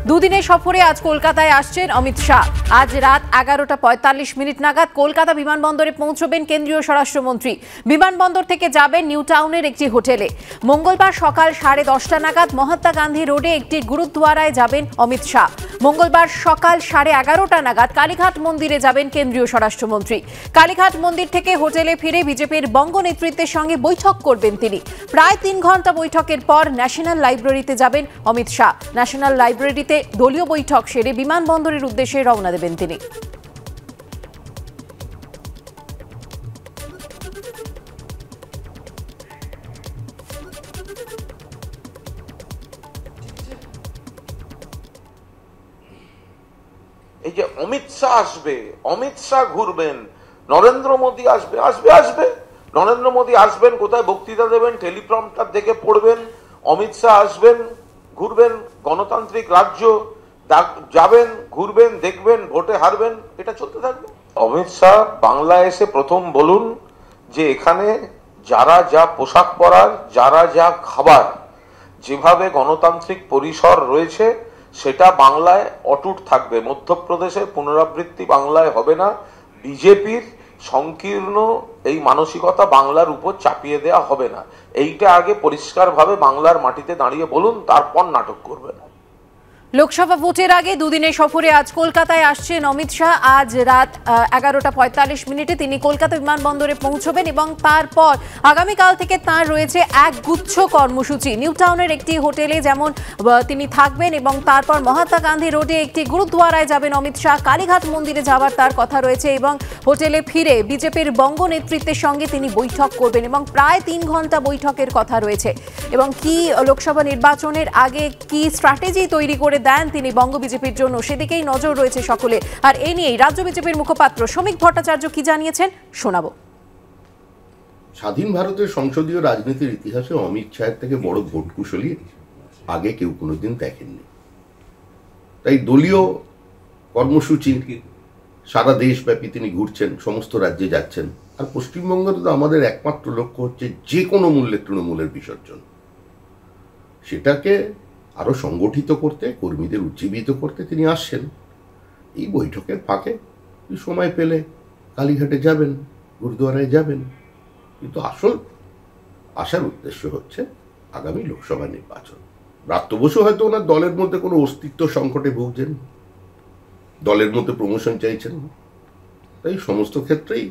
দুদিনের সফরে আজ কলকাতায় আসছেন অমিত শাহ। আজ রাত 11:45 নাগাদ কলকাতা বিমানবন্দরে পৌঁছবেন কেন্দ্রীয় স্বরাষ্ট্রমন্ত্রী। বিমানবন্দর থেকে যাবেন নিউ টাউনের একটি হোটেলে। মঙ্গলবার সকাল 10:30 নাগাদ মহাত্মা গান্ধী রোডে একটি গুরুদ্বারায় যাবেন অমিত শাহ। মঙ্গলবার সকাল 11:30 নাগাদ কালীঘাট মন্দিরে যাবেন কেন্দ্রীয় স্বরাষ্ট্রমন্ত্রী। কালীঘাট মন্দির থেকে হোটেলে ফিরে বিজেপির বঙ্গ নেতৃত্বের সঙ্গে বৈঠক করবেন তিনি। প্রায় 3 ঘন্টা বৈঠকের পর ন্যাশনাল লাইব্রেরিতে যাবেন অমিত শাহ। ন্যাশনাল লাইব্রেরিতে দলীয় বৈঠক সেরে বিমানবন্দরের উদ্দেশ্যে রওনা দেবেন তিনি। এই যে অমিত শাহ আসবে, অমিত শাহ ঘুরবেন, নরেন্দ্র মোদী আসবে, নরেন্দ্র মোদী আসবেন, কোথায় বক্তৃতা দেবেন, টেলিপ্রম্পটার দেখে পড়বেন। অমিত শাহ আসবেন, ঘুরবেন, গণতান্ত্রিক রাজ্য যাবেন, ঘুরবেন, দেখবেন, ভোটে হারবেন, এটা চলতে থাকবে। অমিত শাহ বাংলায় এসে প্রথম বলুন যে এখানে যারা যা পোশাক পরার, যারা যা খাবার, যেভাবে গণতান্ত্রিক পরিসর রয়েছে সেটা বাংলায় অটুট থাকবে। মধ্যপ্রদেশের পুনরাবৃত্তি বাংলায় হবে না। বিজেপির সংকীর্ণ এই মানসিকতা বাংলার উপর চাপিয়ে দেওয়া হবে না। এইটা আগে পরিষ্কারভাবে বাংলার মাটিতে দাঁড়িয়ে বলুন, তারপর নাটক করবেন। লোকসভা ভোটের আগে দুদিনের সফরে আজ কলকাতায় আসছেন অমিত শাহ। আজ রাত 11:45 তিনি কলকাতা বিমানবন্দরে পৌঁছবেন এবং তারপর আগামীকাল থেকে তাঁর রয়েছে এক গুচ্ছ কর্মসূচি। নিউ টাউনের একটি হোটেলে যেমন তিনি থাকবেন এবং তারপর মহাত্মা গান্ধী রোডে একটি গুরুদ্বারায় যাবেন অমিত শাহ। কালীঘাট মন্দিরে যাওয়ার তার কথা রয়েছে এবং হোটেলে ফিরে বিজেপির বঙ্গ নেতৃত্বের সঙ্গে তিনি বৈঠক করবেন এবং প্রায় 3 ঘন্টা বৈঠকের কথা রয়েছে। এবং কি লোকসভা নির্বাচনের আগে কি স্ট্র্যাটেজি তৈরি করে দেন তিনি বঙ্গ বিজেপির জন্য, সেদিকেই নজর রয়েছে সকলে। আর এই নিয়েই রাজ্য বিজেপির মুখপাত্র শ্রমিক ভট্টাচার্য কি জানিয়েছেন শোনাবো। স্বাধীন ভারতের সংসদীয় রাজনীতির ইতিহাসে অমিত শাহের থেকে বড় ভোট কুশলী আগে কেউ কোনোদিন দেখেননি। তাই দলীয় কর্মসূচি সারা দেশব্যাপী তিনি ঘুরছেন, সমস্ত রাজ্যে যাচ্ছেন। আর পশ্চিমবঙ্গের তো আমাদের একমাত্র লক্ষ্য হচ্ছে যে কোনো মূল্যে তৃণমূলের বিসর্জন। সেটাকে আরো সংগঠিত করতে, কর্মীদের উজ্জীবিত করতে তিনি আসছেন। এই বৈঠকের ফাঁকে সময় পেলে কালীঘাটে যাবেন, গুরুদ্বারায় যাবেন। কিন্তু আসল আসার উদ্দেশ্য হচ্ছে আগামী লোকসভা নির্বাচন। ব্রাত্য বসু হয়তো ওনার দলের মধ্যে কোনো অস্তিত্ব সংকটে ভুগছেন, দলের মধ্যে প্রমোশন চাইছেন, তাই সমস্ত ক্ষেত্রেই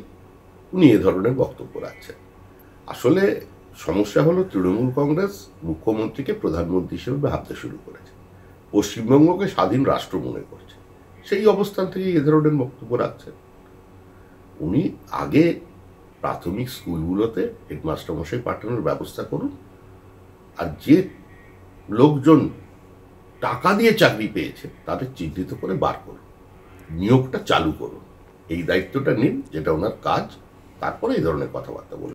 উনি এ ধরনের বক্তব্য রাখছেন। আসলে সমস্যা হলো তৃণমূল কংগ্রেস মুখ্যমন্ত্রীকে প্রধানমন্ত্রী হিসেবে ভাবতে শুরু করেছে, পশ্চিমবঙ্গকে স্বাধীন রাষ্ট্র মনে করছে। সেই অবস্থান থেকে এ ধরনের বক্তব্য রাখছেন। উনি আগে প্রাথমিক স্কুলগুলোতে হেডমাস্টার মশাই পাঠানোর ব্যবস্থা করুন, আর যে লোকজন টাকা দিয়ে চাকরি পেয়েছে তাদের চিহ্নিত করে বার করুন, নিয়োগটা চালু করুন। এই দায়িত্বটা নিন, যেটা ওনার কাজ। তারপরে এই ধরনের কথাবার্তা বলুন।